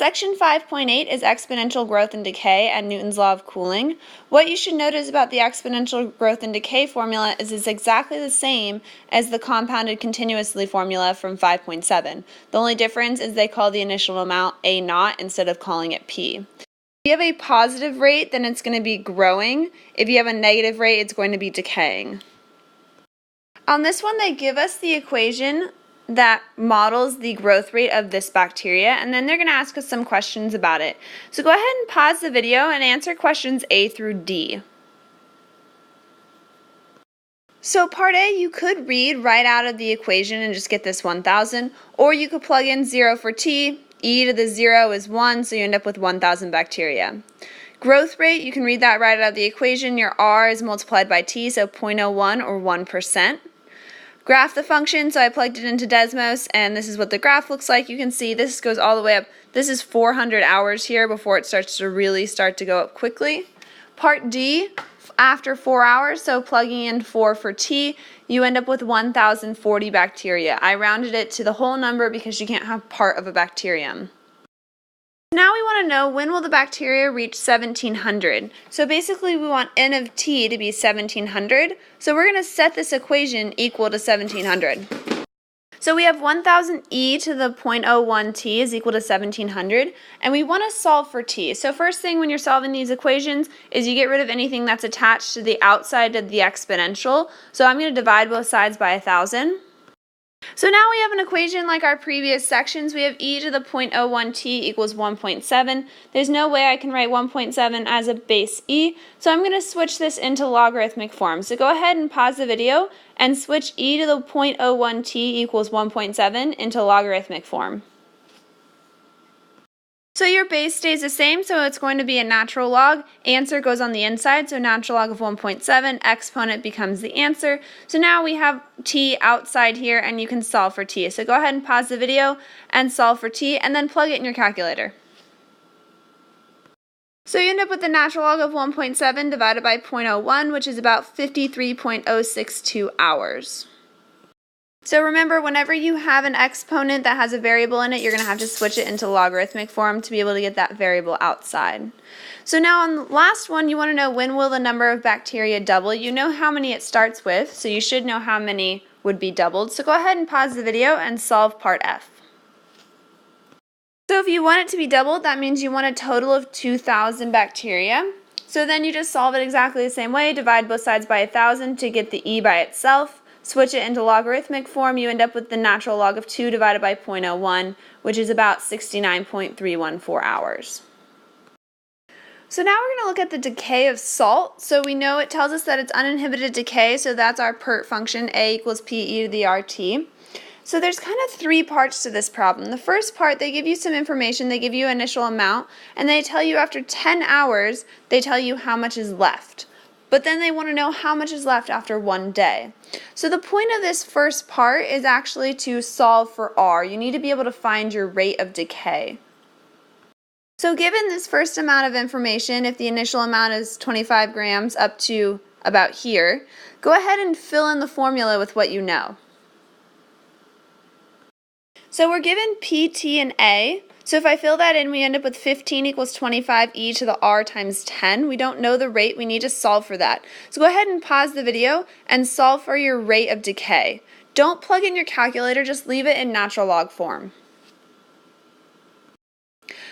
Section 5.8 is exponential growth and decay and Newton's law of cooling. What you should notice about the exponential growth and decay formula is it's exactly the same as the compounded continuously formula from 5.7. The only difference is they call the initial amount A naught instead of calling it P. If you have a positive rate, then it's going to be growing. If you have a negative rate, it's going to be decaying. On this one, they give us the equation that models the growth rate of this bacteria, and then they're going to ask us some questions about it. So go ahead and pause the video and answer questions A through D. So part A, you could read right out of the equation and just get this 1,000, or you could plug in 0 for T, e to the 0 is 1, so you end up with 1,000 bacteria. Growth rate, you can read that right out of the equation. Your R is multiplied by T, so 0.01 or 1%. Graph the function, so I plugged it into Desmos, and this is what the graph looks like. You can see this goes all the way up. This is 400 hours here before it starts to go up quickly. Part D, after 4 hours, so plugging in 4 for T, you end up with 1,040 bacteria. I rounded it to the whole number because you can't have part of a bacterium. Now we want to know, when will the bacteria reach 1,700? So basically we want N of T to be 1,700. So we're going to set this equation equal to 1,700. So we have 1,000 e to the 0.01 t is equal to 1,700, and we want to solve for t. So first thing when you're solving these equations is you get rid of anything that's attached to the outside of the exponential. So I'm going to divide both sides by 1,000. So now we have an equation like our previous sections. We have e to the 0.01 t equals 1.7. There's no way I can write 1.7 as a base e, so I'm going to switch this into logarithmic form. So go ahead and pause the video and switch e to the 0.01 t equals 1.7 into logarithmic form. So your base stays the same, so it's going to be a natural log. Answer goes on the inside, so natural log of 1.7, exponent becomes the answer. So now we have t outside here, and you can solve for t. So go ahead and pause the video and solve for t, and then plug it in your calculator. So you end up with the natural log of 1.7 divided by 0.01, which is about 53.062 hours. So remember, whenever you have an exponent that has a variable in it, you're going to have to switch it into logarithmic form to be able to get that variable outside. So now on the last one, you want to know, when will the number of bacteria double? You know how many it starts with, so you should know how many would be doubled. So go ahead and pause the video and solve part F. So if you want it to be doubled, that means you want a total of 2,000 bacteria. So then you just solve it exactly the same way, divide both sides by 1,000 to get the e by itself. Switch it into logarithmic form, you end up with the natural log of 2 divided by 0.01, which is about 69.314 hours. So now we're going to look at the decay of salt. So we know it tells us that it's uninhibited decay, so that's our PERT function, A equals PE to the RT. So there's kind of three parts to this problem. The first part, they give you some information, they give you initial amount, and they tell you after 10 hours, they tell you how much is left. But then they want to know how much is left after 1 day. So the point of this first part is actually to solve for R. You need to be able to find your rate of decay. So given this first amount of information, if the initial amount is 25 grams up to about here, go ahead and fill in the formula with what you know. So we're given P, T, and A. So if I fill that in, we end up with 15 equals 25 e to the r times 10. We don't know the rate, we need to solve for that. So go ahead and pause the video and solve for your rate of decay. Don't plug in your calculator, just leave it in natural log form.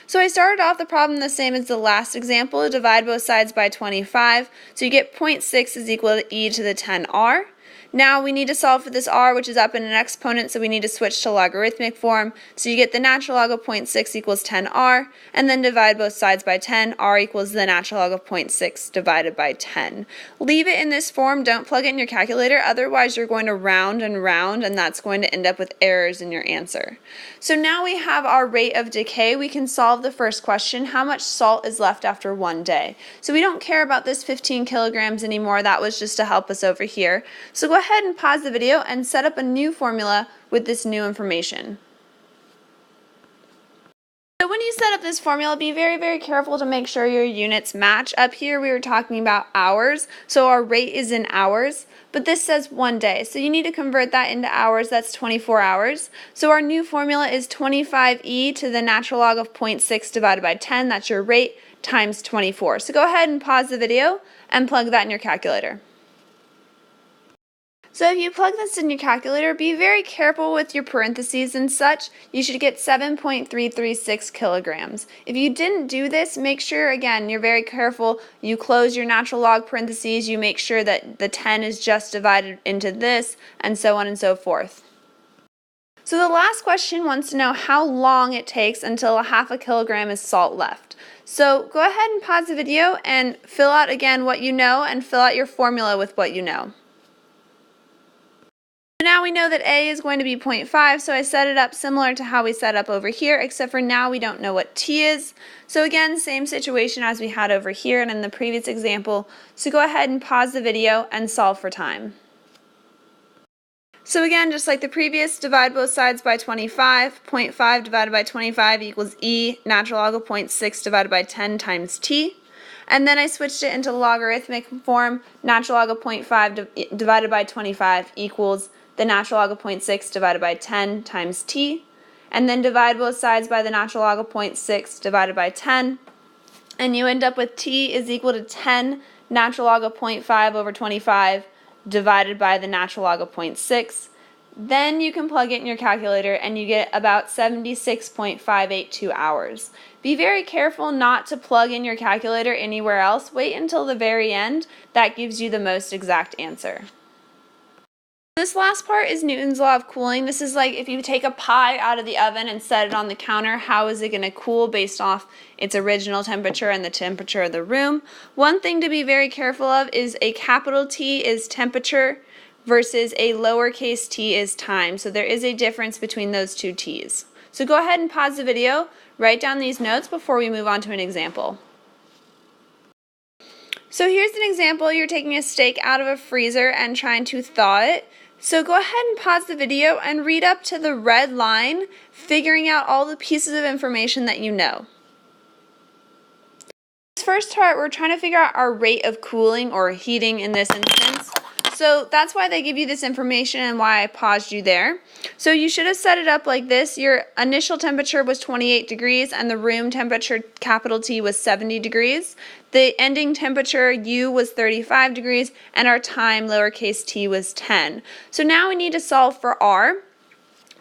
So I started off the problem the same as the last example, divide both sides by 25. So you get 0.6 is equal to e to the 10r. Now we need to solve for this r, which is up in an exponent, so we need to switch to logarithmic form. So you get the natural log of 0.6 equals 10r, and then divide both sides by 10. R equals the natural log of 0.6 divided by 10. Leave it in this form, don't plug it in your calculator, otherwise you're going to round, and that's going to end up with errors in your answer. So now we have our rate of decay. We can solve the first question, how much salt is left after 1 day? So we don't care about this 15 kilograms anymore, that was just to help us over here. So go ahead and pause the video and set up a new formula with this new information. So So when you set up this formula, be very careful to make sure your units match. Up here we were talking about hours, so our rate is in hours, but this says 1 day, so you need to convert that into hours. That's 24 hours. So our new formula is 25e to the natural log of 0.6 divided by 10, that's your rate, times 24. So go ahead and pause the video and plug that in your calculator. So if you plug this in your calculator, be very careful with your parentheses and such. You should get 7.336 kilograms. If you didn't do this, make sure, again, you're very careful. You close your natural log parentheses, you make sure that the 10 is just divided into this, and so on and so forth. So the last question wants to know how long it takes until a half a kilogram is salt left. So go ahead and pause the video and fill out again what you know and fill out your formula with what you know. Now we know that A is going to be 0.5, so I set it up similar to how we set up over here, except for now we don't know what T is. So again, same situation as we had over here and in the previous example. So go ahead and pause the video and solve for time. So again, just like the previous, divide both sides by 25. 0.5 divided by 25 equals E, natural log of 0.6 divided by 10 times T. And then I switched it into logarithmic form. Natural log of 0.5 divided by 25 equals the natural log of 0.6 divided by 10 times t, and then divide both sides by the natural log of 0.6 divided by 10, and you end up with t is equal to 10 natural log of 0.5 over 25 divided by the natural log of 0.6. Then you can plug it in your calculator and you get about 76.582 hours. Be very careful not to plug in your calculator anywhere else. Wait until the very end. That gives you the most exact answer. This last part is Newton's law of cooling. This is like if you take a pie out of the oven and set it on the counter, how is it going to cool based off its original temperature and the temperature of the room? One thing to be very careful of is a capital T is temperature versus a lowercase t is time. So there is a difference between those two t's. So go ahead and pause the video, write down these notes before we move on to an example. So here's an example. You're taking a steak out of a freezer and trying to thaw it. So go ahead and pause the video and read up to the red line, figuring out all the pieces of information that you know. This first part, we're trying to figure out our rate of cooling or heating in this instance. So that's why they give you this information and why I paused you there. So you should have set it up like this. Your initial temperature was 28 degrees and the room temperature, capital T, was 70 degrees. The ending temperature, U, was 35 degrees and our time, lowercase t, was 10. So now we need to solve for R.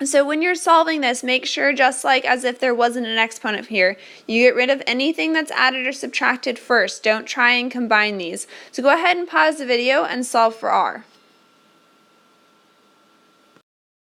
So when you're solving this, make sure, just like as if there wasn't an exponent here, you get rid of anything that's added or subtracted first. Don't try and combine these. So go ahead and pause the video and solve for R.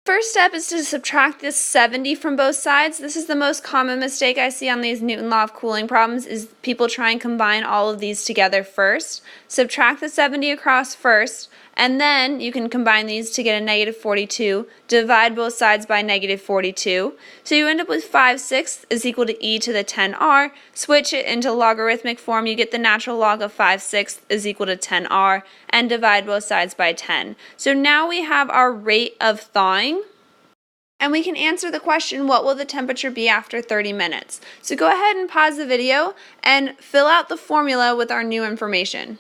First step is to subtract this 70 from both sides. This is the most common mistake I see on these Newton law of cooling problems, is people try and combine all of these together first. Subtract the 70 across first, and then you can combine these to get a negative 42. Divide both sides by negative 42. So you end up with 5/6 is equal to e to the 10r. Switch it into logarithmic form. You get the natural log of 5/6 is equal to 10r, and divide both sides by 10. So now we have our rate of thawing. And we can answer the question, what will the temperature be after 30 minutes? So go ahead and pause the video and fill out the formula with our new information.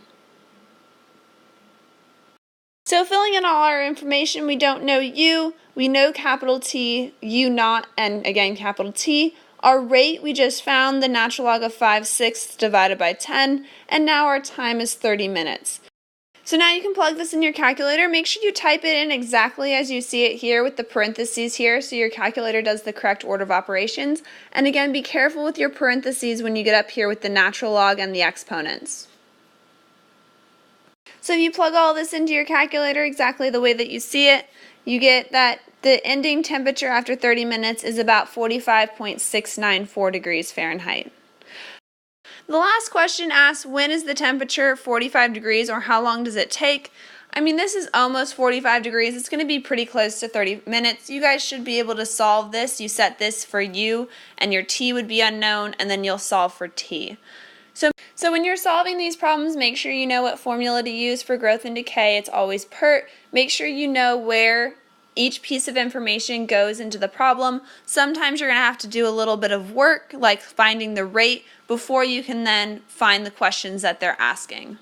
So filling in all our information, we don't know U, we know capital T, U naught, and again capital T. Our rate, we just found the natural log of 5/6 divided by 10, and now our time is 30 minutes. So now you can plug this in your calculator. Make sure you type it in exactly as you see it here with the parentheses here so your calculator does the correct order of operations. And again, be careful with your parentheses when you get up here with the natural log and the exponents. So if you plug all this into your calculator exactly the way that you see it, you get that the ending temperature after 30 minutes is about 45.694 degrees Fahrenheit. The last question asks, when is the temperature 45 degrees, or how long does it take? I mean, this is almost 45 degrees. It's going to be pretty close to 30 minutes. You guys should be able to solve this. You set this for U, and your T would be unknown, and then you'll solve for T. So when you're solving these problems, make sure you know what formula to use for growth and decay. It's always PERT. Make sure you know where each piece of information goes into the problem. Sometimes you're going to have to do a little bit of work, like finding the rate, before you can then find the questions that they're asking.